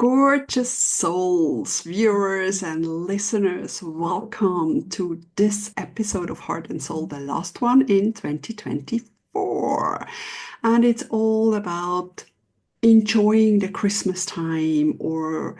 Gorgeous souls, viewers, and listeners, welcome to this episode of Heart and Soul, the last one in 2024. And it's all about enjoying the Christmas time or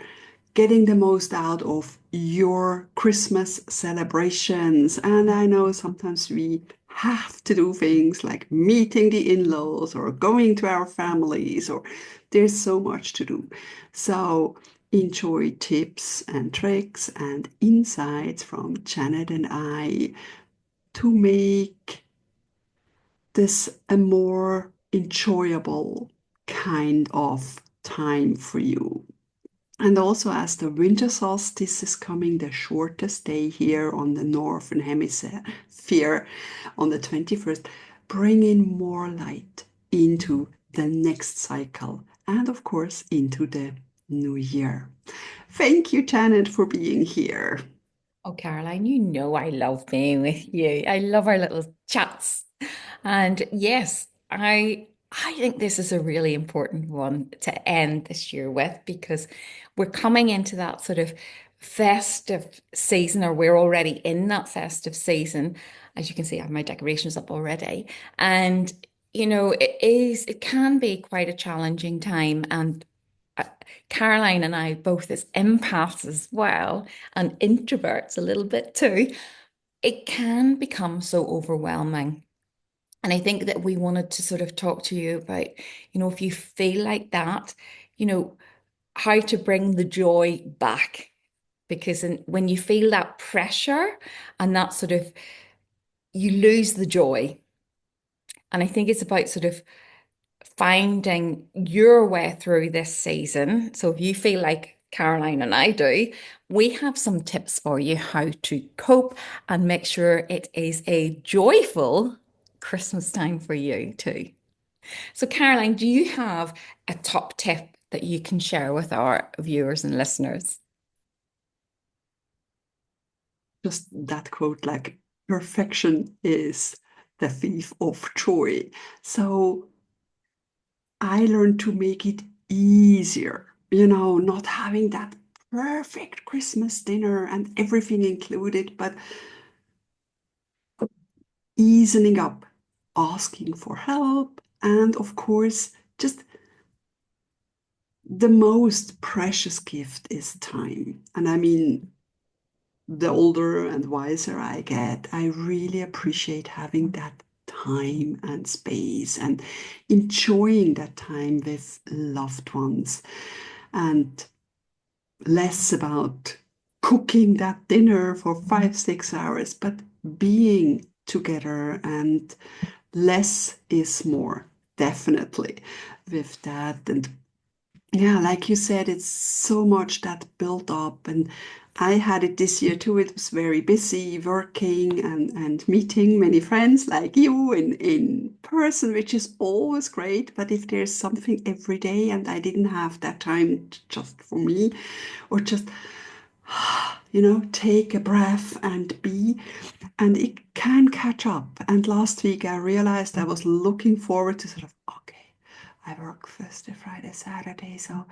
getting the most out of your Christmas celebrations. And I know sometimes we have to do things like meeting the in-laws or going to our families, or there's so much to do. So enjoy tips and tricks and insights from Janet and I to make this a more enjoyable kind of time for you. And also, as the winter solstice is coming, the shortest day here on the northern hemisphere on the 21st, bringing more light into the next cycle and, of course, into the new year. Thank you, Janet, for being here. Oh, Caroline, you know I love being with you. I love our little chats. And yes, I think this is a really important one to end this year with because we're coming into that sort of festive season, or we're already in that festive season. As you can see, I have my decorations up already. And it can be quite a challenging time. And uh, Caroline and I, both as empaths as well, and introverts a little bit too, it can become so overwhelming. And I think that we wanted to sort of talk to you about, if you feel like that, you know, how to bring the joy back. Because when you feel that pressure and that sort of, you lose the joy. And I think it's about sort of finding your way through this season. So if you feel like Caroline and I do, we have some tips for you how to cope and make sure it is a joyful Christmas time for you too. So, Caroline, do you have a top tip that you can share with our viewers and listeners? Just that quote, like, perfection is the thief of joy. So I learned to make it easier, not having that perfect Christmas dinner and everything included, but easing up, asking for help, and of course, just the most precious gift is time. And I mean, the older and wiser I get, I really appreciate having that time and space and enjoying that time with loved ones. And less about cooking that dinner for 5, 6 hours, but being together, and less is more, definitely, with that. And yeah, like you said, it's so much that built up. And I had it this year too. It was very busy working and meeting many friends like you in person, which is always great. But if there's something every day and I didn't have that time just for me, or just, take a breath and be, and it can catch up. And last week I realized I was looking forward to sort of, okay, I work Thursday, Friday, Saturday, so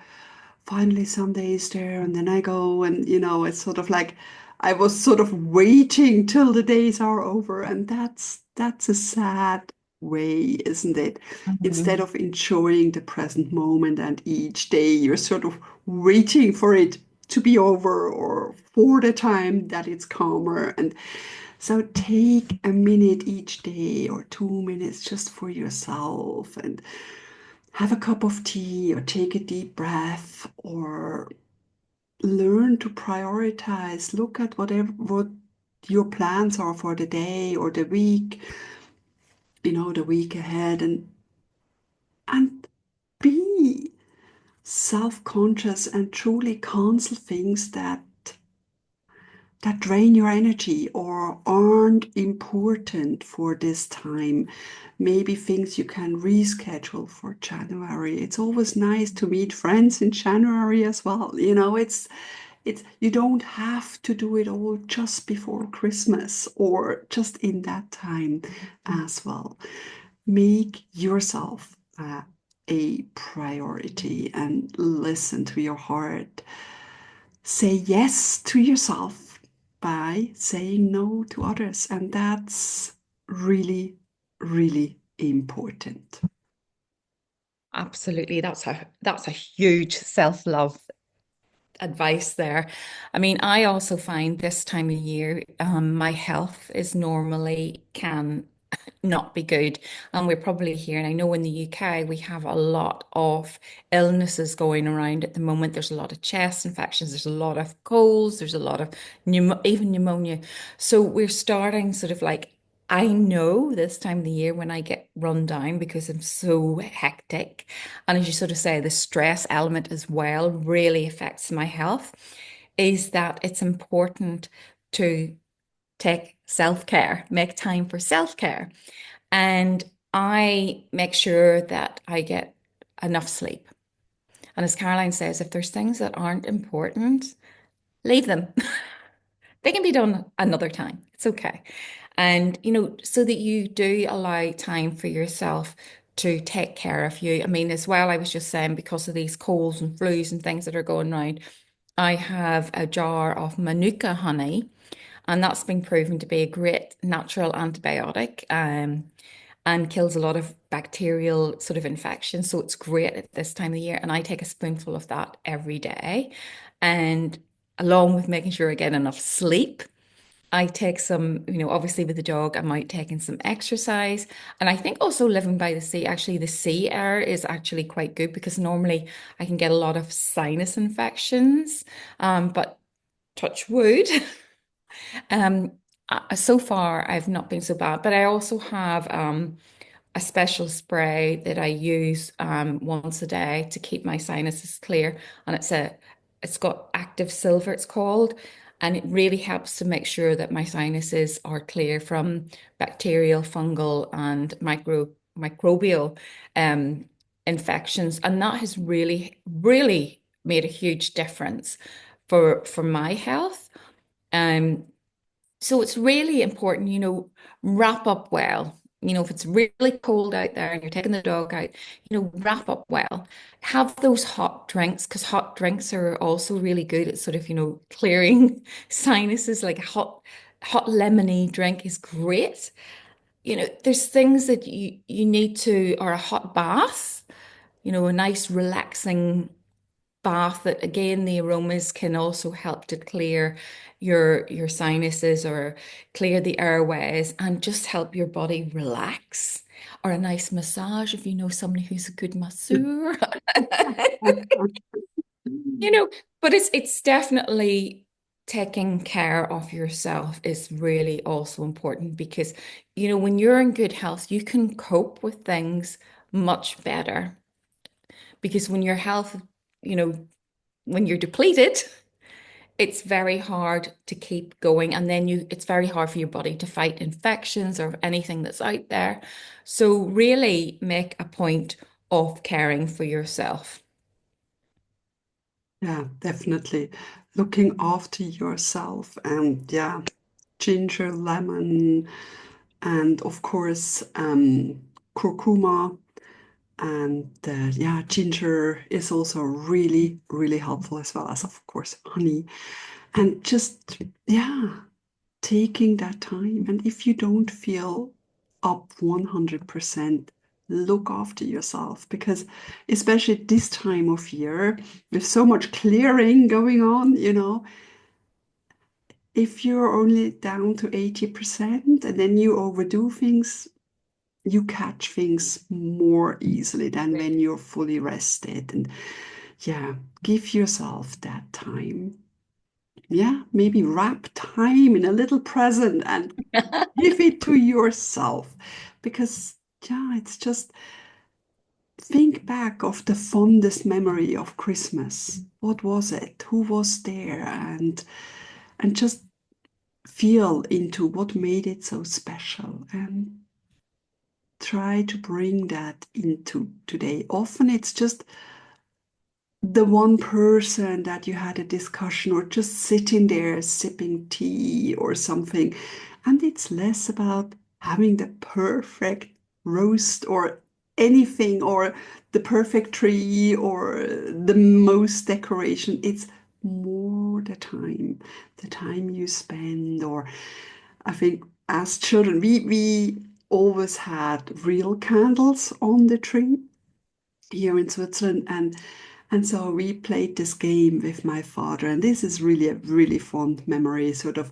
finally Sunday is there, and then I go, and it's sort of like I was sort of waiting till the days are over, and that's a sad way, isn't it? Instead Mhm. of enjoying the present moment and each day, you're sort of waiting for it to be over or for the time that it's calmer. And so take a minute each day or 2 minutes just for yourself and have a cup of tea or take a deep breath or learn to prioritize. Look at what your plans are for the day or the week, the week ahead, and be self-conscious and truly cancel things that drain your energy or aren't important for this time. Maybe things you can reschedule for January. It's always nice to meet friends in January as well. It's you don't have to do it all just before Christmas or just in that time as well. Make yourself a priority and listen to your heart. Say yes to yourself by saying no to others. And that's really, really important. Absolutely. That's a huge self-love advice there. I mean, I also find this time of year, my health is normally can not be good. And we're probably here, and I know in the UK we have a lot of illnesses going around at the moment. There's a lot of chest infections, there's a lot of colds, there's a lot of even pneumonia. So we're starting sort of like I know this time of the year when I get run down because I'm so hectic. And as you sort of say, the stress element as well really affects my health, is that it's important to take self-care, make time for self-care. And I make sure that I get enough sleep. And as Caroline says, if there's things that aren't important, leave them. They can be done another time. It's okay. And, so that you do allow time for yourself to take care of you. I mean, as well, I was just saying, because of these colds and flus and things that are going around, I have a jar of Manuka honey, and that's been proven to be a great natural antibiotic. And kills a lot of bacterial sort of infections. So it's great at this time of year. And I take a spoonful of that every day. And along with making sure I get enough sleep, I take some, obviously with the dog, I'm out taking some exercise. And I think also living by the sea, actually, the sea air is actually quite good because normally I can get a lot of sinus infections. But touch wood. Um, so far, I've not been so bad, but I also have a special spray that I use once a day to keep my sinuses clear, and it's got active silver, it's called, and it really helps to make sure that my sinuses are clear from bacterial, fungal, and microbial um, infections, and that has really, really made a huge difference for my health. Um, so it's really important, wrap up well. If it's really cold out there and you're taking the dog out, wrap up well. Have those hot drinks because hot drinks are also really good at sort of, clearing sinuses. Like a hot lemony drink is great. There's things that you need to, or a hot bath, a nice relaxing bath that again the aromas can also help to clear your sinuses or clear the airways and just help your body relax, or a nice massage if you know somebody who's a good masseur. you know but it's definitely taking care of yourself is really also important because when you're in good health you can cope with things much better, because when your health you know when you're depleted, it's very hard to keep going. And then it's very hard for your body to fight infections or anything that's out there. So really make a point of caring for yourself. Yeah, definitely. Looking after yourself and yeah, ginger, lemon, and of course, curcuma. And yeah, ginger is also really, really helpful as well as, of course, honey. And just, yeah, taking that time. And if you don't feel up 100%, look after yourself because, especially this time of year, with so much clearing going on, if you're only down to 80% and then you overdo things, you catch things more easily than when you're fully rested. And yeah, give yourself that time. Yeah, maybe wrap time in a little present and give it to yourself. Because, yeah, it's just think back of the fondest memory of Christmas. What was it? Who was there? And just feel into what made it so special and try to bring that into today. Often it's just the one person that you had a discussion or just sitting there sipping tea or something. And it's less about having the perfect roast or anything or the perfect tree or the most decoration. It's more the time you spend. Or I think as children, we always had real candles on the tree here in Switzerland, and so we played this game with my father, and this is really a really fond memory. Sort of,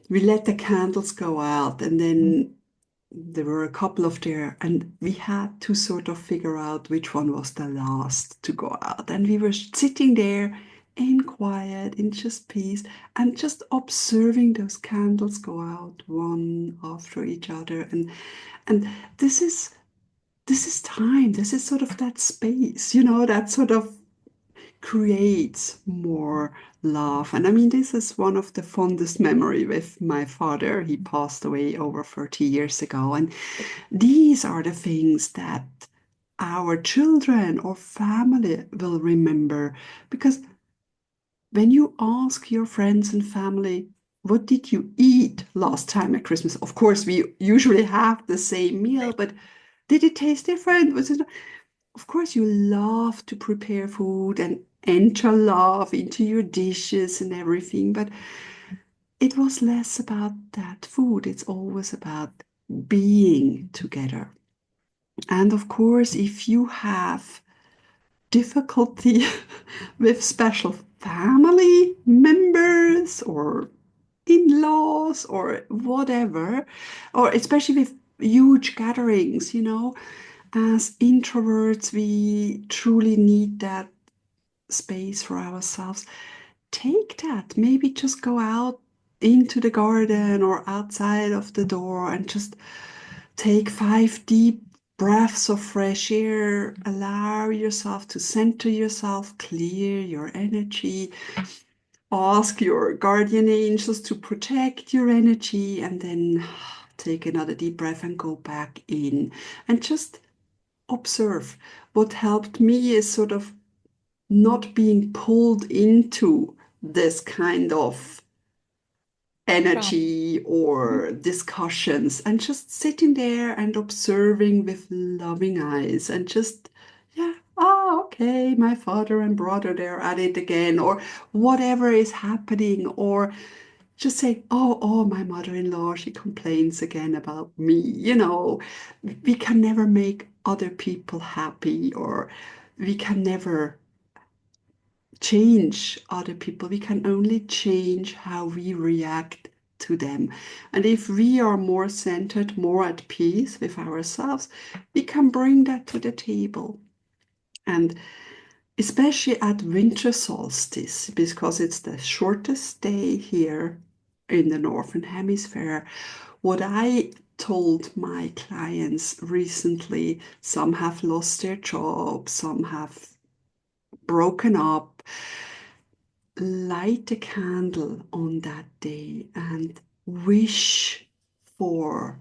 we let the candles go out, and then there were a couple of there, and we had to sort of figure out which one was the last to go out. And we were sitting there in quiet, in just peace, and just observing those candles go out one after each other. And this is this is time. This is sort of that space, that sort of creates more love. And I mean, this is one of the fondest memory with my father. He passed away over 30 years ago. And these are the things that our children or family will remember. Because when you ask your friends and family, what did you eat last time at Christmas? Of course, we usually have the same meal, but did it taste different? Was it? Of course, you love to prepare food and enter love into your dishes and everything, but it was less about that food. It's always about being together. And of course, if you have difficulty with special family members or in-laws or whatever, or especially with huge gatherings, as introverts, we truly need that space for ourselves. Take that. Maybe just go out into the garden or outside of the door and just take 5 deep breaths of fresh air. Allow yourself to center yourself, clear your energy. Ask your guardian angels to protect your energy, and then take another deep breath and go back in and just observe. What helped me is sort of not being pulled into this kind of Drama. energy Mhm. or discussions, and just sitting there and observing with loving eyes and just, yeah, oh, okay, my father and brother, they're at it again, or whatever is happening, or just say, oh, my mother-in-law, she complains again about me. We can never make other people happy, or we can never change other people. We can only change how we react to them. And if we are more centered, more at peace with ourselves, we can bring that to the table. And especially at winter solstice, because it's the shortest day here in the Northern Hemisphere, what I told my clients recently, some have lost their jobs, some have broken up, light a candle on that day and wish for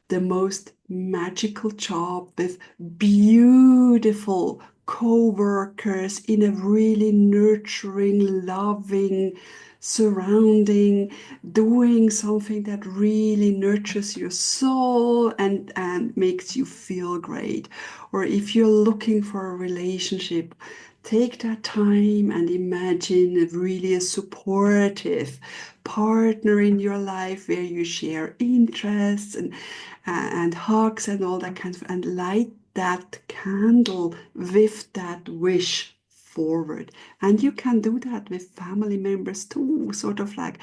the most magical job with beautiful co-workers in a really nurturing, loving surrounding, doing something that really nurtures your soul and makes you feel great. Or if you're looking for a relationship, take that time and imagine really a supportive partner in your life where you share interests and hugs and all that kind of, and light that candle with that wish forward. And you can do that with family members too, sort of like,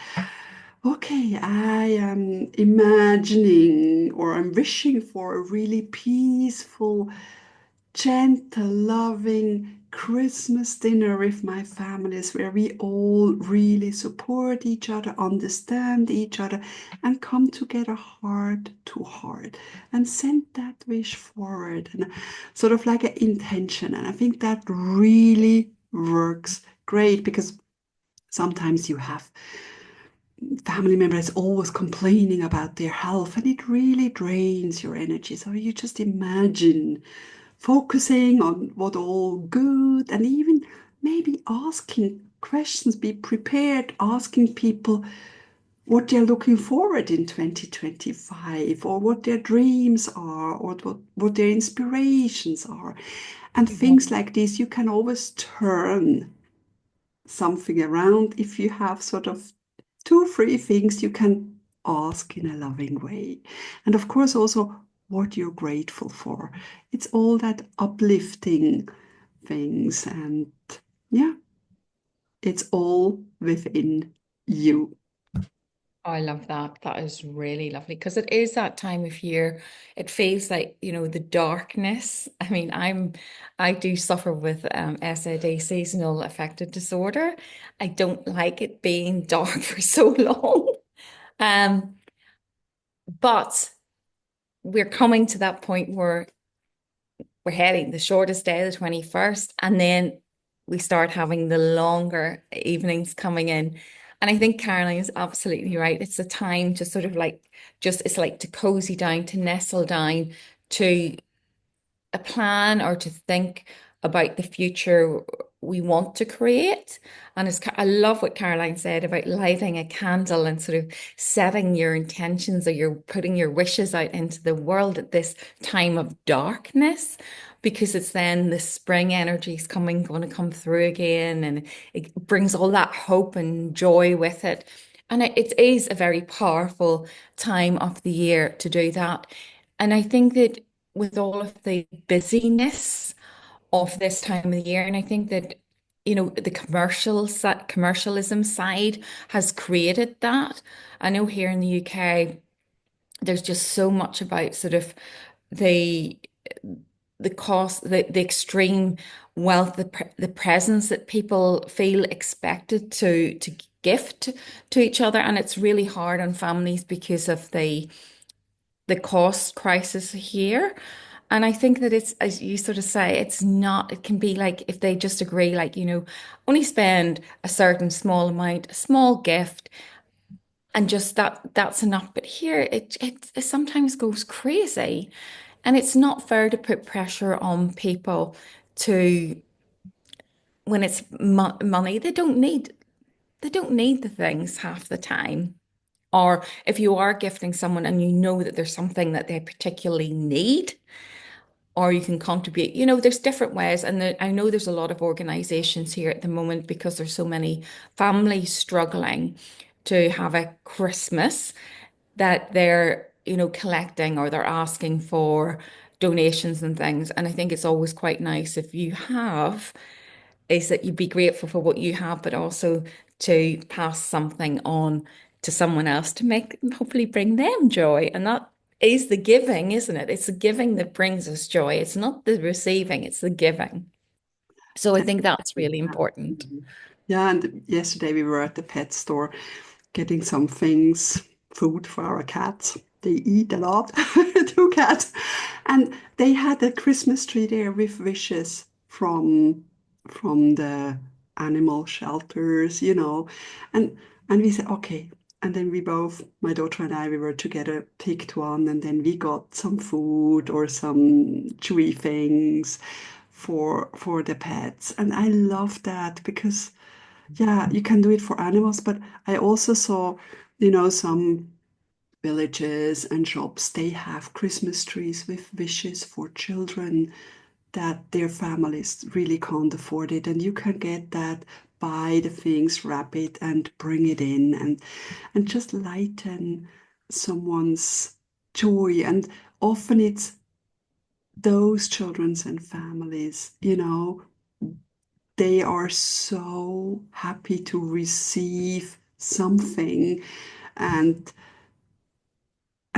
okay, I am imagining or I'm wishing for a really peaceful, gentle, loving Christmas dinner with my families where we all really support each other, understand each other, and come together heart to heart and send that wish forward and sort of like an intention. And I think that really works great because sometimes you have family members always complaining about their health and it really drains your energy. So you just imagine focusing on what all good and even maybe asking questions, be prepared, asking people, what they're looking forward in 2025, or what their dreams are, or what their inspirations are. And things Mhm. like this, you can always turn something around if you have sort of two, three things you can ask in a loving way. And of course, also what you're grateful for. It's all that uplifting things. And yeah, it's all within you. I love that. That is really lovely because it is that time of year. It feels like, the darkness. I mean, I do suffer with SAD, seasonal affective disorder. I don't like it being dark for so long. Um, but we're coming to that point where we're heading the shortest day, the 21st, and then we start having the longer evenings coming in. And I think Caroline is absolutely right. It's a time to sort of like it's like to cozy down, to nestle down, to a plan or to think about the future we want to create. And I love what Caroline said about lighting a candle and sort of setting your intentions, or you're putting your wishes out into the world at this time of darkness, because it's then the spring energy is going to come through again, and it brings all that hope and joy with it. And it is a very powerful time of the year to do that. And I think that with all of the busyness of this time of the year, and I think that the commercialism side has created that. I know here in the UK, there's just so much about sort of the the cost, the extreme wealth, the presence that people feel expected to gift to each other, and it's really hard on families because of the cost crisis here. And I think that it's, as you sort of say, it's not, it can be like if they just agree, like, only spend a certain small amount, a small gift, and just that's enough. But here it sometimes goes crazy. And it's not fair to put pressure on people to, when it's mo money, they don't need the things half the time. Or if you are gifting someone and you know that there's something that they particularly need, or you can contribute. There's different ways. And I know there's a lot of organizations here at the moment, because there's so many families struggling to have a Christmas, that they're, collecting, or they're asking for donations and things. And I think it's always quite nice if you have, is that you be grateful for what you have, but also to pass something on to someone else to make, hopefully bring them joy. And that is the giving, isn't it? It's the giving that brings us joy. It's not the receiving, it's the giving. So I think that's Definitely. really important. Yeah, and yesterday we were at the pet store getting some things, food for our cats. They eat a lot, two cats. And they had a Christmas tree there with wishes from the animal shelters. And we said, okay. And then we both, my daughter and I, we were together, picked one, and then we got some food or some chewy things for the pets. And I love that because yeah, you can do it for animals, but I also saw, some villages and shops, they have Christmas trees with wishes for children that their families really can't afford it. And you can get that, buy the things, wrap it, and bring it in and just lighten someone's joy. And often it's those children's and families, they are so happy to receive something and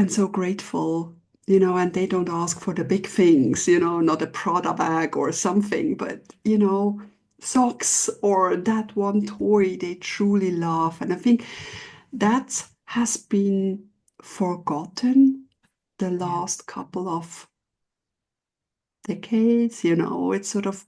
so grateful, and they don't ask for the big things, not a Prada bag or something, but socks or that one toy they truly love. And I think that has been forgotten the Yeah. last couple of decades. It's sort of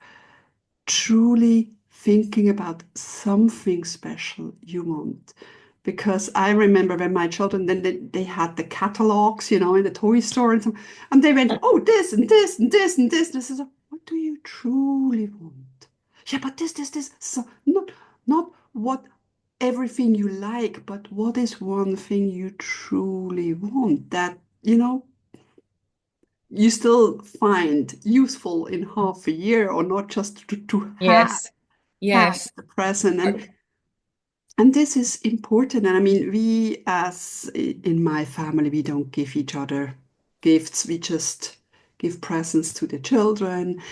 truly thinking about something special you want. Because I remember when my children, then they had the catalogs, in the toy store and they went, oh, this and this and this and this. And I said, what do you truly want? Yeah, but this. So not what. everything you like, but what is one thing you truly want that, you still find useful in half a year, or not just to Yes. have Yes. the present. And this is important. And I mean, we, as in my family, we don't give each other gifts. We just give presents to the children.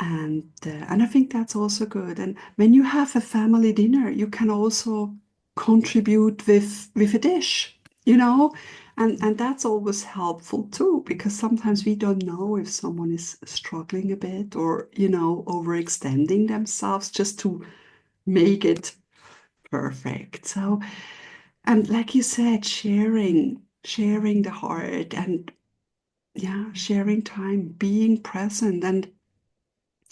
And I think that's also good. And when you have a family dinner, you can also contribute with a dish, you know, and that's always helpful too, because sometimes we don't know if someone is struggling a bit, or, overextending themselves just to make it perfect. So, and like you said, sharing the heart, and yeah, sharing time, being present. And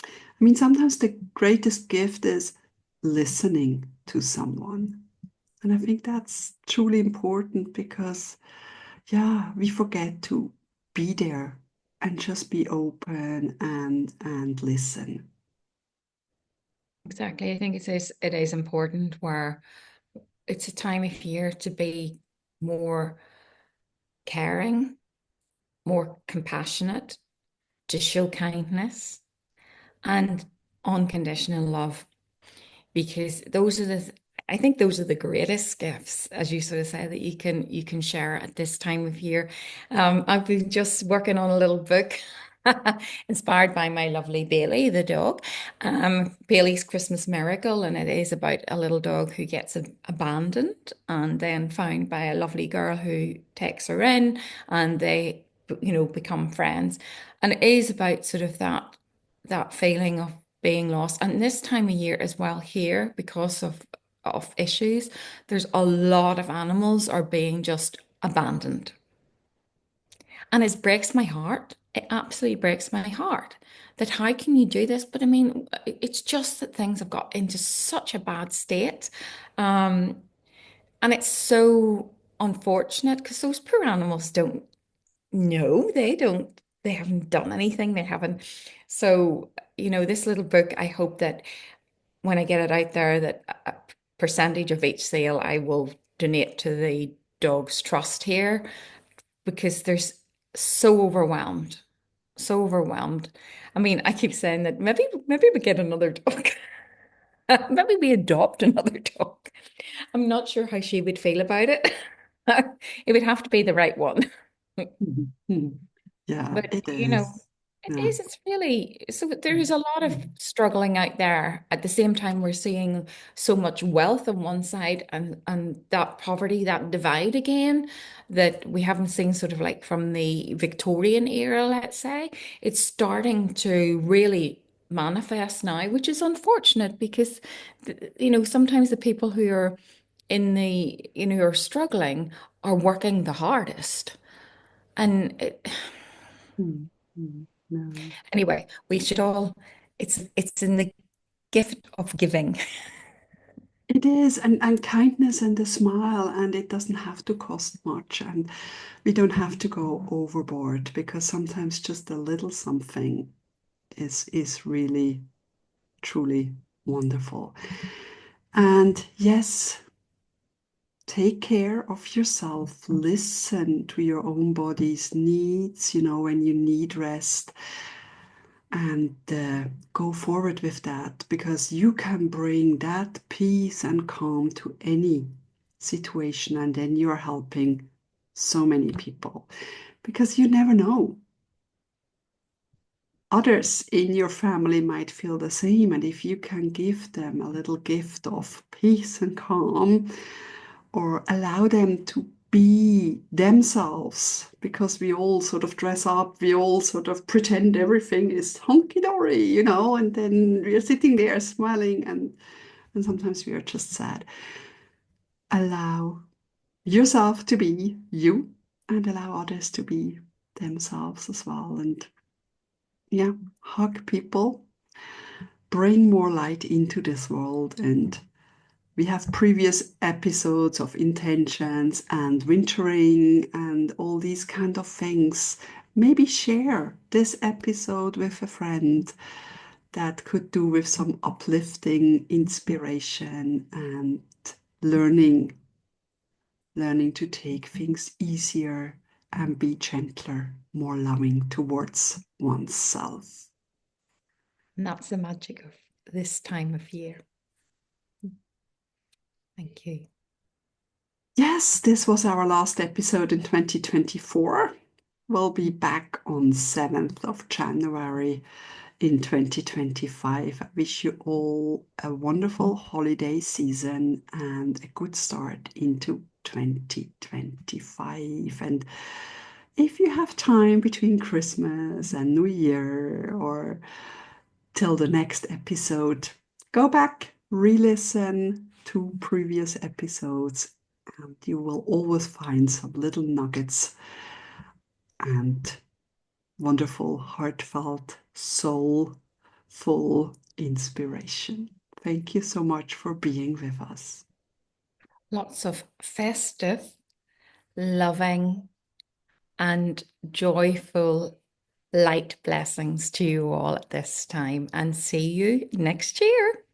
I mean, sometimes the greatest gift is listening to someone. And I think that's truly important, because, yeah, we forget to be there and just be open and listen. Exactly. I think it is important where it's a time of year to be more caring, more compassionate, to show kindness and unconditional love, because I think those are the greatest gifts, as you sort of say, that you can share at this time of year. I've been just working on a little book inspired by my lovely Bailey, the dog. Bailey's Christmas Miracle, and it is about a little dog who gets abandoned and then found by a lovely girl who takes her in, and they, become friends. And it is about sort of that feeling of being lost. And this time of year as well here, because of issues, there's a lot of animals are being just abandoned. And it breaks my heart. It absolutely breaks my heart that how can you do this? But I mean, it's just that things have got into such a bad state. Um, and it's so unfortunate because those poor animals don't know. They haven't done anything. They haven't. So, this little book, I hope that when I get it out there, that a percentage of each sale I will donate to the Dogs Trust here, because there's so overwhelmed, so overwhelmed. I mean, I keep saying that maybe we get another dog. Maybe we adopt another dog. I'm not sure how she would feel about it. It would have to be the right one. Mhm. Mhm. Yeah, But it is. it Yeah. is, it's really, so there is a lot of struggling out there. At the same time, we're seeing so much wealth on one side, and that poverty, that divide again, that we haven't seen sort of like from the Victorian era, let's say. It's starting to really manifest now, which is unfortunate because, sometimes the people who are who are struggling are working the hardest. And Mm, mm, no. anyway, we should all, it's in the gift of giving. It is, and kindness and a smile, and it doesn't have to cost much, and we don't have to go overboard, because sometimes just a little something is really truly wonderful. And yes, take care of yourself. Listen to your own body's needs, when you need rest, and go forward with that, because you can bring that peace and calm to any situation, and then you're helping so many people, because you never know. Others in your family might feel the same, and if you can give them a little gift of peace and calm, or allow them to be themselves, because we all sort of dress up, we all sort of pretend everything is hunky-dory, and then we are sitting there smiling, and sometimes we are just sad. Allow yourself to be you, and allow others to be themselves as well. And yeah, hug people, bring more light into this world. And we have previous episodes of intentions and wintering and all these kind of things. Maybe share this episode with a friend that could do with some uplifting inspiration, and learning, learning to take things easier and be gentler, more loving towards oneself. And that's the magic of this time of year. Thank you. Yes, this was our last episode in 2024. We'll be back on 7th of January in 2025. I wish you all a wonderful holiday season and a good start into 2025. And if you have time between Christmas and New Year or till the next episode, go back, re-listen to previous episodes, and you will always find some little nuggets and wonderful, heartfelt, soulful inspiration. Thank you so much for being with us. Lots of festive, loving, and joyful light blessings to you all at this time, and see you next year.